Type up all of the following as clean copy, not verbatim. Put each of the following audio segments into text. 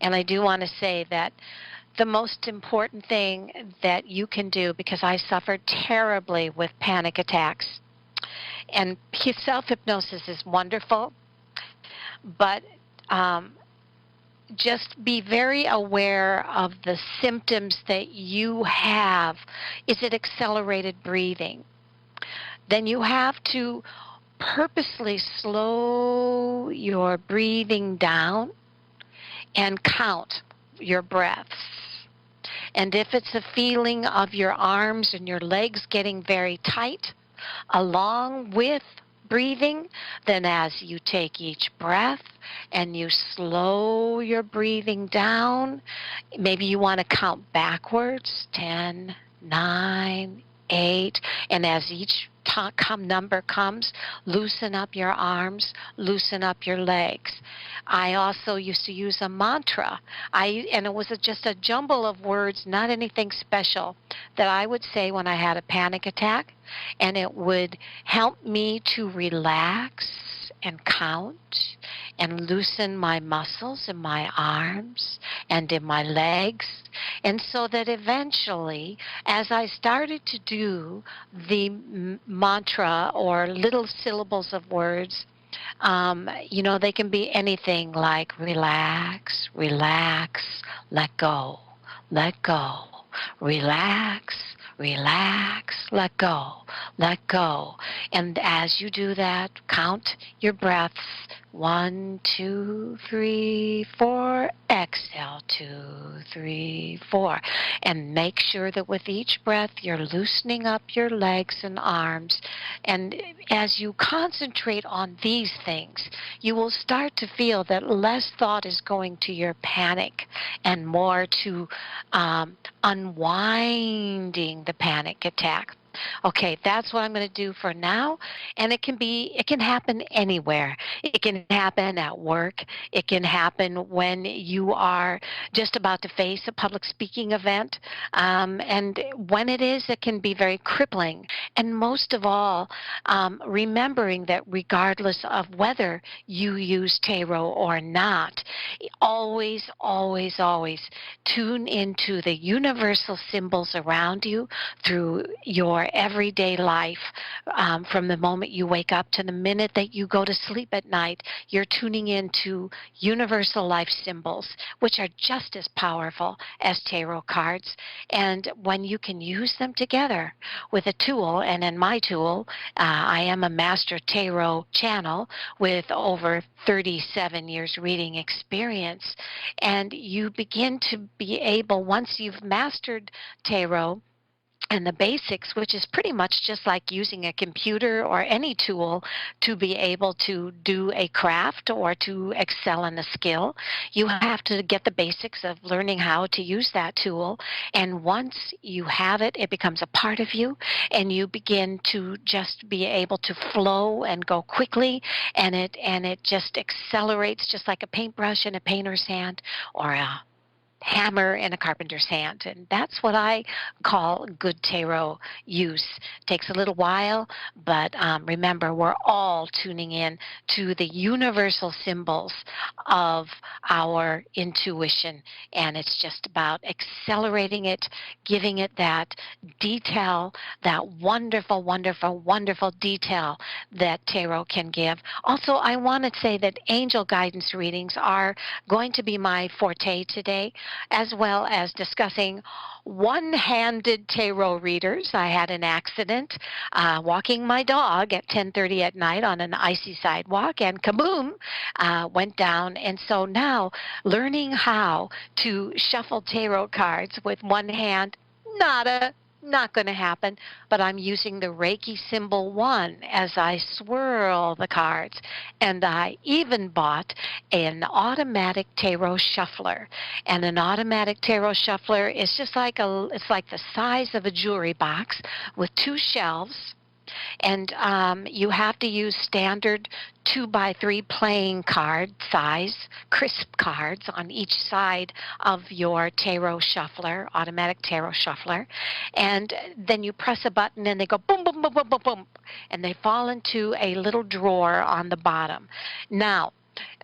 And I do want to say that the most important thing that you can do, because I suffered terribly with panic attacks, and self-hypnosis is wonderful, but um, just be very aware of the symptoms that you have. Is it accelerated breathing? Then you have to purposely slow your breathing down and count your breaths. And if it's a feeling of your arms and your legs getting very tight, along with breathing, then as you take each breath and you slow your breathing down, maybe you want to count backwards, 10, 9, 8, and as each number comes, loosen up your arms, loosen up your legs. I also used to use a mantra, and it was just a jumble of words, not anything special, that I would say when I had a panic attack, and it would help me to relax and count and loosen my muscles in my arms and in my legs. And so that eventually, as I started to do the mantra or little syllables of words, they can be anything like relax, relax, let go, relax, relax, let go. And as you do that, count your breaths. 1, 2, 3, 4. Exhale, 2, 3, 4. And make sure that with each breath you're loosening up your legs and arms. And as you concentrate on these things, you will start to feel that less thought is going to your panic and more to unwinding the panic attack. Okay, that's what I'm going to do for now, and it can happen anywhere. It can happen at work. It can happen when you are just about to face a public speaking event, and when it can be very crippling. And most of all, remembering that regardless of whether you use tarot or not, always, always, always tune into the universal symbols around you through your everyday life. From the moment you wake up to the minute that you go to sleep at night, you're tuning into universal life symbols, which are just as powerful as tarot cards. And when you can use them together with a tool, and in my tool, I am a master tarot channel with over 37 years reading experience, and you begin to be able, once you've mastered tarot and the basics, which is pretty much just like using a computer or any tool to be able to do a craft or to excel in a skill, you have to get the basics of learning how to use that tool. And once you have it, it becomes a part of you, and you begin to just be able to flow and go quickly, and it just accelerates, just like a paintbrush in a painter's hand or a hammer in a carpenter's hand. And that's what I call good tarot use. Takes a little while, but remember, we're all tuning in to the universal symbols of our intuition, and it's just about accelerating it, giving it that detail, that wonderful, wonderful, wonderful detail that tarot can give. Also, I want to say that angel guidance readings are going to be my forte today, as well as discussing one-handed tarot readers. I had an accident walking my dog at 10:30 at night on an icy sidewalk, and kaboom, went down. And so now learning how to shuffle tarot cards with one hand, not going to happen, but I'm using the Reiki symbol 1 as I swirl the cards. And I even bought an automatic tarot shuffler. And an automatic tarot shuffler is just like it's like the size of a jewelry box with 2 shelves. And you have to use standard 2x3 playing card size, crisp cards on each side of your tarot shuffler, automatic tarot shuffler. And then you press a button and they go boom, boom, boom, boom, boom, boom. And they fall into a little drawer on the bottom. Now,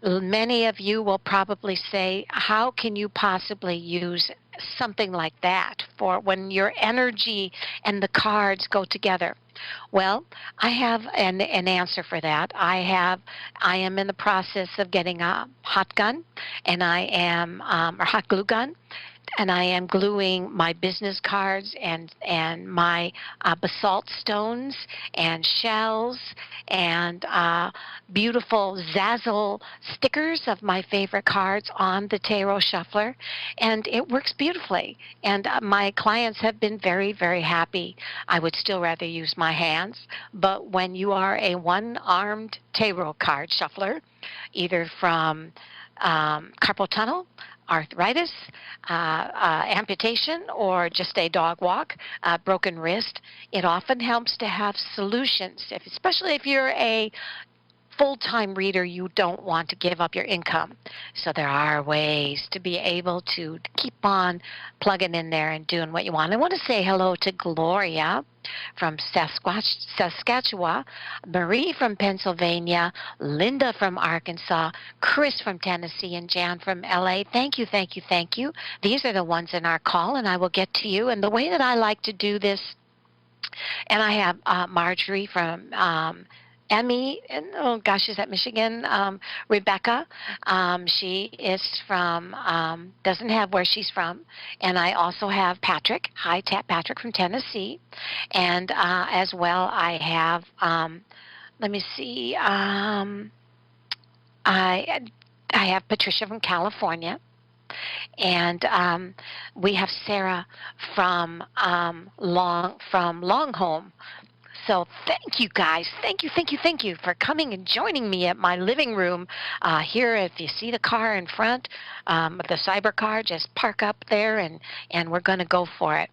Many of you will probably say, how can you possibly use something like that for when your energy and the cards go together? Well, I have an answer for that. I am in the process of getting a hot gun, and or hot glue gun, and I am gluing my business cards and my basalt stones and shells and beautiful Zazzle stickers of my favorite cards on the tarot shuffler, and it works beautifully. And my clients have been very, very happy. I would still rather use my hands, but when you are a one-armed tarot card shuffler, either from carpal tunnel, arthritis, amputation, or just a dog walk, broken wrist, it often helps to have solutions, especially if you're a full-time reader, you don't want to give up your income. So there are ways to be able to keep on plugging in there and doing what you want. I want to say hello to Gloria from Saskatchewan, Marie from Pennsylvania, Linda from Arkansas, Chris from Tennessee, and Jan from LA. Thank you, thank you, thank you. These are the ones in our call, and I will get to you. And the way that I like to do this, and I have Marjorie from Emmy, and oh gosh, is that Michigan? Rebecca, she is from, doesn't have where she's from. And I also have Patrick. Hi, Patrick from Tennessee. And as well, I have, let me see, I have Patricia from California. And we have Sarah from Longholm. So thank you guys. Thank you, thank you, thank you for coming and joining me at my living room here. If you see the car in front, the cyber car, just park up there and we're going to go for it.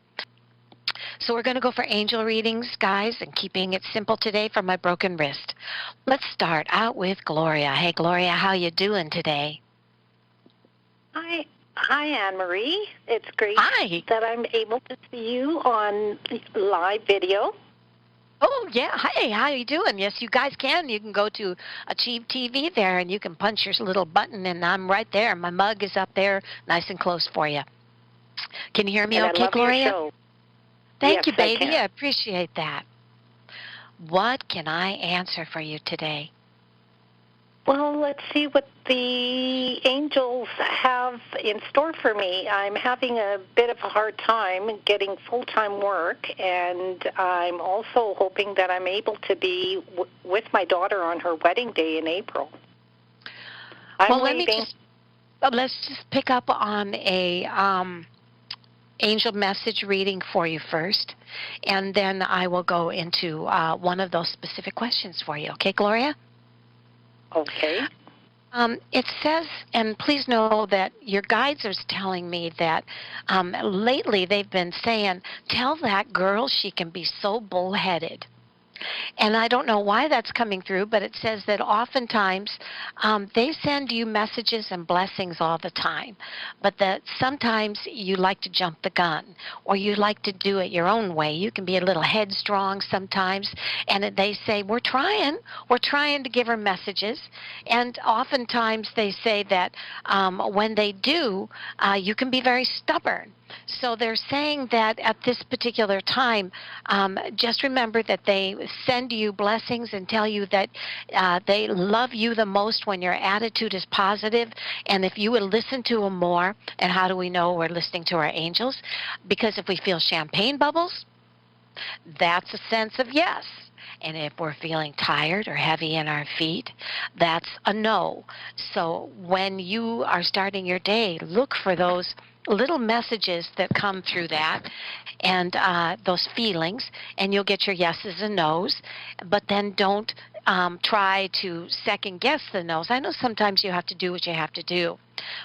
So we're going to go for angel readings, guys, and keeping it simple today for my broken wrist. Let's start out with Gloria. Hey, Gloria, how you doing today? Hi, Anne-Marie. It's great that I'm able to see you on live video. Oh, yeah. Hi, how you doing? Yes, you guys can. You can go to Achieve TV there, and you can punch your little button, and I'm right there. My mug is up there, nice and close for you. Can you hear me okay, Gloria? Your show. Thank you, baby. I appreciate that. What can I answer for you today? Well, let's see what the angels have in store for me. I'm having a bit of a hard time getting full-time work, and I'm also hoping that I'm able to be with my daughter on her wedding day in April. Let's just pick up on a angel message reading for you first, and then I will go into one of those specific questions for you. Okay, Gloria? Okay. It says, and please know that your guides are telling me that lately they've been saying, tell that girl she can be so bullheaded. And I don't know why that's coming through, but it says that oftentimes they send you messages and blessings all the time, but that sometimes you like to jump the gun, or you like to do it your own way. You can be a little headstrong sometimes, and they say, we're trying to give her messages, and oftentimes they say that when they do, you can be very stubborn. So they're saying that at this particular time, just remember that they send you blessings and tell you that they love you the most when your attitude is positive. And if you would listen to them more, and how do we know we're listening to our angels? Because if we feel champagne bubbles, that's a sense of yes. And if we're feeling tired or heavy in our feet, that's a no. So when you are starting your day, look for those little messages that come through that and those feelings, and you'll get your yeses and nos, but then don't try to second guess the nos. I know sometimes you have to do what you have to do,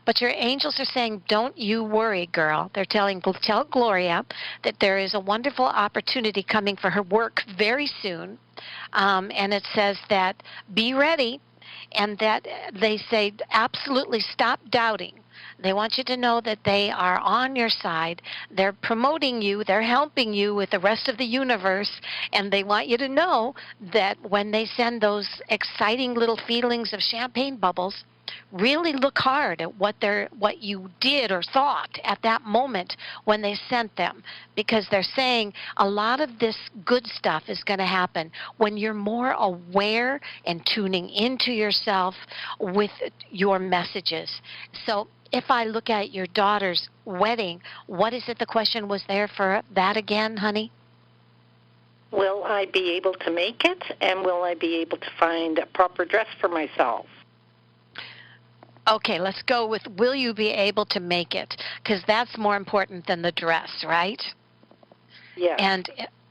but your angels are saying, don't you worry, girl. They're tell Gloria that there is a wonderful opportunity coming for her work very soon, and it says that be ready, and that they say absolutely stop doubting. They want you to know that they are on your side. They're promoting you. They're helping you with the rest of the universe. And they want you to know that when they send those exciting little feelings of champagne bubbles, Really look hard at what you did or thought at that moment when they sent them, because they're saying a lot of this good stuff is going to happen when you're more aware and tuning into yourself with your messages. So if I look at your daughter's wedding, what is it the question was there for that again, honey? Will I be able to make it, and will I be able to find a proper dress for myself? Okay, let's go with will you be able to make it? Because that's more important than the dress, right? Yes.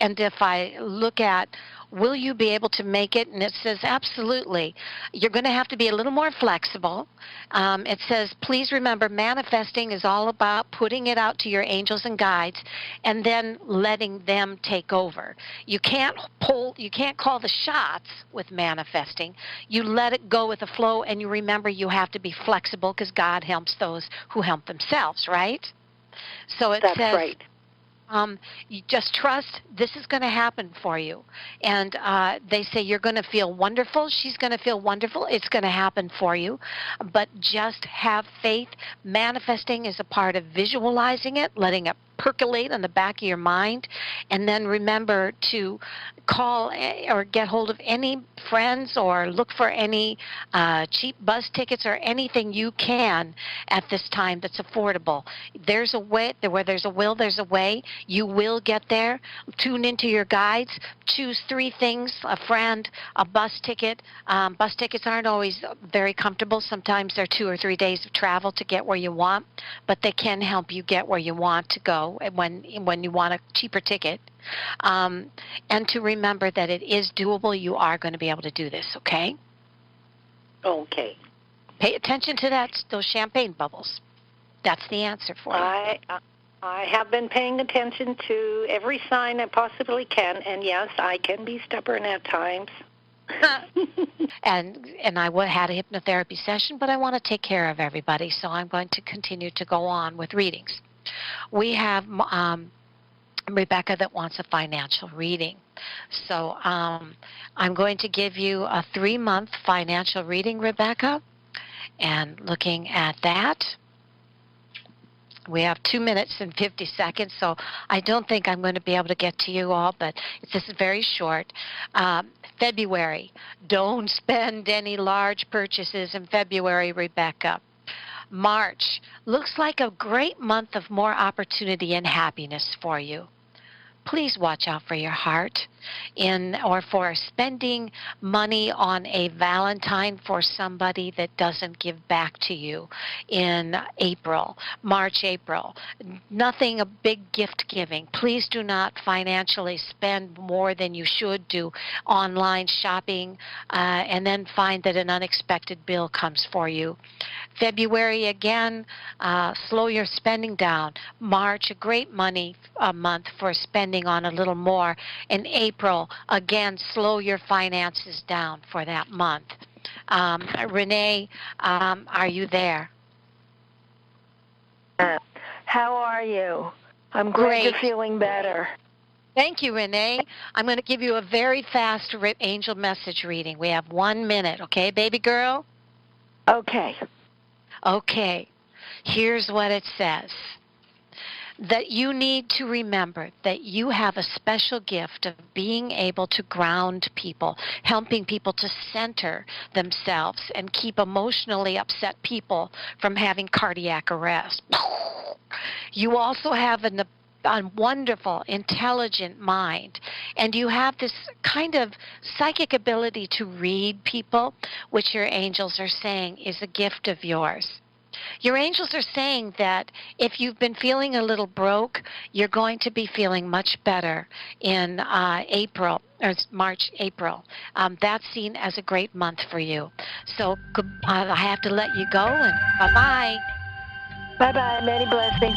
And if I look at will you be able to make it, and it says absolutely, you're going to have to be a little more flexible. It says please remember manifesting is all about putting it out to your angels and guides and then letting them take over. You can't call the shots with manifesting. You let it go with the flow, and you remember you have to be flexible because God helps those who help themselves, right? So it That's says right. You just trust this is going to happen for you. And they say you're going to feel wonderful. She's going to feel wonderful. It's going to happen for you. But just have faith. Manifesting is a part of visualizing it, letting it percolate on the back of your mind. And then remember to call or get hold of any friends or look for any cheap bus tickets or anything you can at this time that's affordable. There's a way, where there's a will, there's a way. You will get there. Tune into your guides. Choose 3 things: a friend, a bus ticket. Bus tickets aren't always very comfortable. Sometimes they're 2 or 3 days of travel to get where you want, but they can help you get where you want to go when you want a cheaper ticket. And to remember that it is doable. You are going to be able to do this, okay? Okay. Pay attention to those champagne bubbles. That's the answer for you. I have been paying attention to every sign I possibly can, and yes, I can be stubborn at times. and I had a hypnotherapy session, but I want to take care of everybody, so I'm going to continue to go on with readings. We have Rebecca that wants a financial reading. So I'm going to give you a 3-month financial reading, Rebecca. And looking at that, we have 2 minutes and 50 seconds, so I don't think I'm going to be able to get to you all, but this is very short. February, don't spend any large purchases in February, Rebecca. March, looks like a great month of more opportunity and happiness for you. Please watch out for your heart or for spending money on a Valentine for somebody that doesn't give back to you in March, April. Nothing a big gift giving. Please do not financially spend more than you should do online shopping and then find that an unexpected bill comes for you. February, again, slow your spending down. March, a great money month for spending on a little more. In April, again, slow your finances down for that month. Renee, are you there? How are you? I'm glad you're Great. feeling better. Thank you, Renee. I'm going to give you a very fast angel message reading. We have 1 minute, okay, baby girl? Okay. Okay. Here's what it says. That you need to remember that you have a special gift of being able to ground people, helping people to center themselves and keep emotionally upset people from having cardiac arrest. You also have a wonderful, intelligent mind, and you have this kind of psychic ability to read people, which your angels are saying is a gift of yours. Your angels are saying that if you've been feeling a little broke, you're going to be feeling much better in April, or March, April. That's seen as a great month for you. So I have to let you go, and bye-bye. Bye-bye. Many blessings.